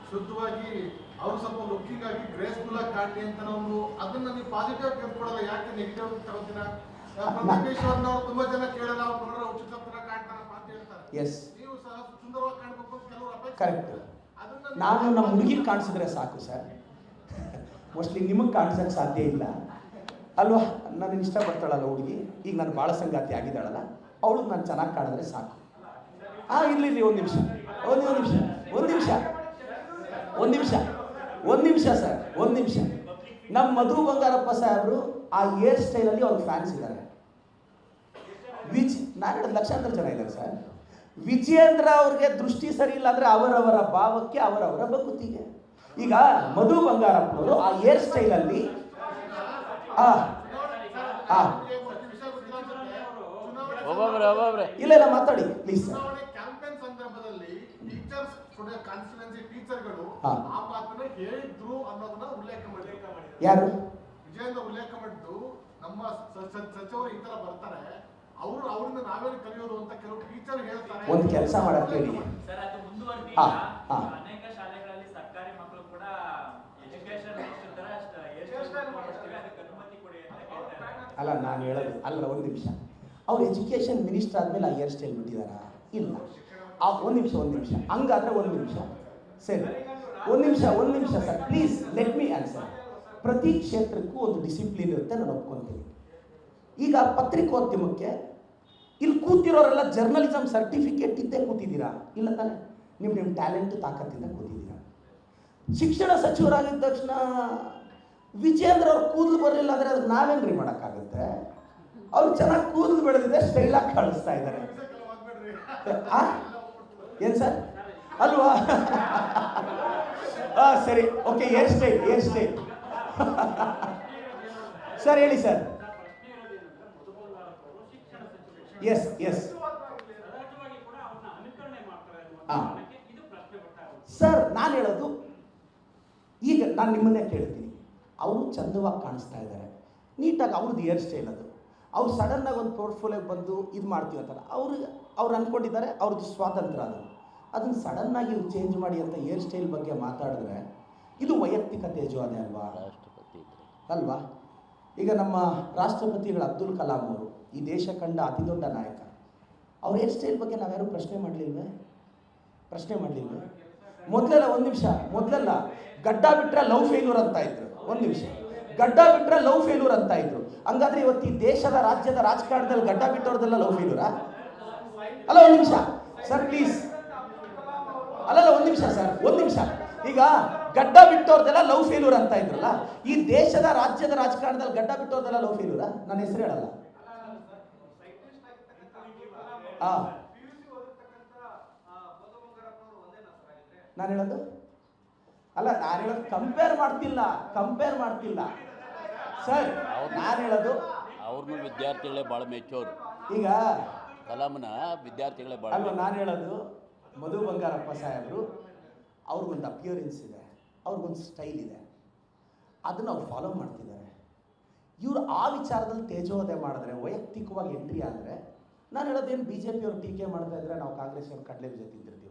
ಶುದ್ಧವಾಗಿ ಅವ್ರು ಸ್ವಲ್ಪ ಲುಕ್ಕಿಂಗ್ ಆಗಿ ಗ್ರೇಸ್ಫುಲ್ ಆಗಿ ಕಾಣಲಿ ಅಂತ ನಾವು ಅದನ್ನ ನೀವು ಪಾಸಿಟಿವ್ ಆಗಿ ತೆಗೆದುಕೊಳ್ಳಲ್ಲ, ಯಾಕೆ ನೆಗೆಟಿವ್ ತಗೋತೀರಾ? ಪ್ರದೀಪೇಶ್ವರ್ನವ್ರು ತುಂಬಾ ಜನ ಕೇಳಲ್ಲ, ಅವ್ರು ನೋಡ್ರೆ ಉಚಿತ ತರ ಕಾಣ್ತಾರಪ್ಪ ಅಂತ ಹೇಳ್ತಾರೆ. ನೀವು ಸಹ ಸುಂದರವಾಗಿ ಕಾಣ್ಬೇಕು ಅಂತ ಕೆಲವರು ಅಪೇಕ್ಷೆ. ಕರೆಕ್ಟ್. ನಾನು ನಮ್ಮ ಹುಡುಗಿಗೆ ಕಾಣಿಸಿದ್ರೆ ಸಾಕು ಸರ್, ಮೋಸ್ಟ್ಲಿ ನಿಮಗೆ ಕಾಣಿಸೋಕ್ಕೆ ಸಾಧ್ಯ ಇಲ್ಲ ಅಲ್ವಾ? ನನಗೆ ಇಷ್ಟಪಡ್ತಾಳಲ್ಲ ಹುಡುಗಿ, ಈಗ ನಾನು ಭಾಳ ಸಂಗಾತಿ ಆಗಿದ್ದಾಳಲ್ಲ, ಅವಳು ನಾನು ಚೆನ್ನಾಗಿ ಕಾಣಿದ್ರೆ ಸಾಕು. ಇರಲಿ ಒಂದು ನಿಮಿಷ ಸರ್, ಒಂದು ನಿಮಿಷ. ನಮ್ಮ ಮಧು ಬಂಗಾರಪ್ಪ ಸಾಹೇಬರು ಆ ಹೇರ್ ಸ್ಟೈಲಲ್ಲಿ ಅವ್ರಿಗೆ ಫ್ಯಾನ್ಸ್ ಇದ್ದಾರೆ. ನಾನು ಹೇಳಿದ ಲಕ್ಷಾಂತರ ಜನ ಇದ್ದಾರೆ ಸರ್. ವಿಜಯೇಂದ್ರ ಅವ್ರಿಗೆ ದೃಷ್ಟಿ ಸರಿ ಇಲ್ಲ ಅಂದರೆ ಅವರವರ ಭಾವಕ್ಕೆ ಅವರವರ ಭಕುತಿಗೆ. ಈಗ ಮಧು ಬಂಗಾರಪ್ಪನವರು ಆ ಹೇರ್ ಸ್ಟೈಲಲ್ಲಿ ಇಲ್ಲ ಮಾತಾಡಿ ಪ್ಲೀಸ್ ಸರ್. ಕ್ಯಾಂಪೇನ್ ಸಂದರ್ಭದಲ್ಲಿ ಟೀಚರ್ಸ್ ಟೀಚರ್ಗಳು ಆ ಮಾತನ್ನ ಹೇಳಿದ್ರು ಅನ್ನೋದನ್ನ ಉಲ್ಲೇಖ ಮಾಡಿದ್ರು. ಯಾರು? ವಿಜಯೇಂದ್ರ ಉಲ್ಲೇಖ ಮಾಡಿದ್ದು ನಮ್ಮ ಸಚಿವರು ಈ ತರ ಬರ್ತಾರೆ, ಅವ್ರಿಂದ ನಾವೇನು ಕಲಿಯೋದು ಅಂತ ಕೆಲವು ಟೀಚರ್ ಹೇಳ್ತಾರೆ. ಒಂದು ಕೆಲಸ ಮಾಡಕ್ಕೆ ಹೇಳಿ ಸರ್, ಅದು ಮುಂದುವರೆದ ಅನೇಕ ಶಾಲೆಗಳಲ್ಲಿ ಸರ್ಕಾರಿ ಮಕ್ಕಳು ಕೂಡ ಎಜುಕೇಶನ್ ಅನುಮತಿ ಕೊಡಿ ಅಂತ ಕೇಳ್ತಾರೆ. ಅಲ್ಲ ನಾನು ಹೇಳೋದು ಅಲ್ಲ, ಒಂದು ನಿಮಿಷ. ಅವ್ರು ಎಜುಕೇಷನ್ ಮಿನಿಸ್ಟರ್ ಆದಮೇಲೆ ಆ ಹೇರ್ ಸ್ಟೈಲ್ ಬಿಟ್ಟಿದ್ದಾರಾ? ಇಲ್ಲ. ಒಂದು ನಿಮಿಷ ಹಂಗಾದ್ರೆ ಒಂದು ನಿಮಿಷ ಸರಿ, ಒಂದು ನಿಮಿಷ sir please let me answer. ಪ್ರತಿ ಕ್ಷೇತ್ರಕ್ಕೂ ಒಂದು ಡಿಸಿಪ್ಲಿನ್ ಇರುತ್ತೆ, ನಾನು ಒಪ್ಕೊತೀನಿ. ಈಗ ಪತ್ರಿಕೋದ್ಯಮಕ್ಕೆ ಇಲ್ಲಿ ಕೂತಿರೋರೆಲ್ಲ ಜರ್ನಲಿಸಮ್ ಸರ್ಟಿಫಿಕೇಟ್ ಇದ್ದೇ ಕೂತಿದ್ದೀರಾ? ಇಲ್ಲ ತಾನೆ? ನಿಮ್ಮ ಟ್ಯಾಲೆಂಟ್ ತಾಕತ್ತಿಂದ ಕೂತಿದ್ದೀರಾ. ಶಿಕ್ಷಣ ಸಚಿವರಾಗಿದ್ದ ತಕ್ಷಣ ವಿಜಯೇಂದ್ರ ಅವ್ರು ಕೂದಲು ಬರಲಿಲ್ಲ ಅಂದರೆ ಅದಕ್ಕೆ ನಾವೇನ್ರಿ ಮಾಡೋಕ್ಕಾಗುತ್ತೆ? ಅವ್ರು ಚೆನ್ನಾಗಿ ಕೂದಲು ಬೆಳೆದಿದೆ, ಸ್ಟೈಲಾಗಿ ಕಾಣಿಸ್ತಾ ಇದ್ದಾರೆ. ಏನು ಸರ್? ಅಲ್ವಾ? ಸರಿ, ಓಕೆ. ಹೇರ್ ಸ್ಟೈಲ್ ಸರ್ ಹೇಳಿ ಸರ್. ಎಸ್ ಸರ್, ನಾನು ಹೇಳೋದು ಈಗ ನಾನು ನಿಮ್ಮನ್ನೇ ಕೇಳ್ತೀನಿ. ಅವರು ಚಂದವಾಗಿ ಕಾಣಿಸ್ತಾ ಇದ್ದಾರೆ, ನೀಟಾಗಿ ಅವ್ರದ್ದು ಹೇರ್ ಸ್ಟೈಲ್ ಅದು. ಅವ್ರು ಸಡನ್ನಾಗಿ ಒಂದು ಪೋರ್ಟ್ಫೋಲಿಯೋಗೆ ಬಂದು ಇದು ಮಾಡ್ತೀವಿ ಅಂತಾರೆ. ಅವ್ರು ಅಂದ್ಕೊಂಡಿದ್ದಾರೆ, ಅವ್ರದ್ದು ಸ್ವಾತಂತ್ರ್ಯ ಅದನ್ನು ಸಡನ್ನಾಗಿ ಚೇಂಜ್ ಮಾಡಿ ಅಂತ ಹೇರ್ ಸ್ಟೈಲ್ ಬಗ್ಗೆ ಮಾತಾಡಿದ್ರೆ ಇದು ವೈಯಕ್ತಿಕ ತೇಜೋವಧೆ ಅಲ್ವಾ? ಈಗ ನಮ್ಮ ರಾಷ್ಟ್ರಪತಿಗಳು ಅಬ್ದುಲ್ ಕಲಾಂ ಅವರು ಈ ದೇಶ ಕಂಡ ಅತಿ ದೊಡ್ಡ ನಾಯಕ. ಅವ್ರ ಹೇರ್ ಸ್ಟೈಲ್ ಬಗ್ಗೆ ನಾವ್ಯಾರು ಪ್ರಶ್ನೆ ಮಾಡಲಿಲ್ವೇ? ಮೊದಲೆಲ್ಲ ಮೊದಲೆಲ್ಲ ಗಡ್ಡ ಬಿಟ್ಟರೆ ಲವ್ ಫೇಲ್ಯೂರ್ ಅಂತ ಇದ್ರು. ಗಡ್ಡ ಬಿಟ್ಟರೆ ಲವ್ ಫೇಲ್ಯೂರ್ ಅಂತ ಇದ್ರು. ಹಂಗಾದ್ರೆ ಇವತ್ತು ಈ ದೇಶದ ರಾಜ್ಯದ ರಾಜಕಾರಣದಲ್ಲಿ ಗಡ್ಡ ಬಿಟ್ಟವ್ರದೆಲ್ಲ ಲವ್ ಫೇಲ್ಯೂರಾ? ಅಲ್ಲ, ಒಂದು ನಿಮಿಷ ಸರ್ ಪ್ಲೀಸ್. ಅಲ್ಲಲ್ಲ, ಒಂದು ನಿಮಿಷ. ಈಗ ಗಡ್ಡ ಬಿಟ್ಟವ್ರದೆಲ್ಲ ಲವ್ ಫೇಲ್ಯೂರ್ ಅಂತ ಇದ್ರಲ್ಲ, ಈ ದೇಶದ ರಾಜ್ಯದ ರಾಜಕಾರಣದಲ್ಲಿ ಗಡ್ಡ ಬಿಟ್ಟವ್ರದೆಲ್ಲ ಲವ್ ಫೇಲ್ಯೂರಾ? ನನ್ನ ಹೆಸರು ಹೇಳಲ್ಲ. ನಾನು ಹೇಳೋದು ಕಂಪೇರ್ ಮಾಡ್ತಿಲ್ಲ ಸರ್. ನಾನು ಹೇಳೋದು ಅವ್ರನ್ನೂ ವಿದ್ಯಾರ್ಥಿಗಳೇ ಭಾಳ ಮೆಚ್ಚೋರು. ಈಗ ಕಲಾಂನ ವಿದ್ಯಾರ್ಥಿಗಳೇ ಭಾಳ ಅಲ್ವಾ? ನಾನು ಹೇಳೋದು ಮಧು ಬಂಗಾರಪ್ಪ ಸಾಹೇಬರು ಅವ್ರಿಗೊಂದು ಅಪಿಯರೆನ್ಸ್ ಇದೆ, ಅವ್ರಿಗೊಂದು ಸ್ಟೈಲ್ ಇದೆ, ಅದನ್ನು ಅವ್ರು ಫಾಲೋ ಮಾಡ್ತಿದ್ದಾರೆ. ಇವರು ಆ ವಿಚಾರದಲ್ಲಿ ತೇಜೋವಧೆ ಮಾಡಿದ್ರೆ, ವೈಯಕ್ತಿಕವಾಗಿ ಎಂಟ್ರಿ ಆದರೆ, ನಾನು ಹೇಳೋದೇನು BJP ಅವರು ಟೀಕೆ ಮಾಡ್ತಾ ಇದ್ರೆ ನಾವು ಕಾಂಗ್ರೆಸ್ ಅವ್ರು ಕಡಲೆ ಬೀಜ ತಿಂದಿರ್ತೀವಿ.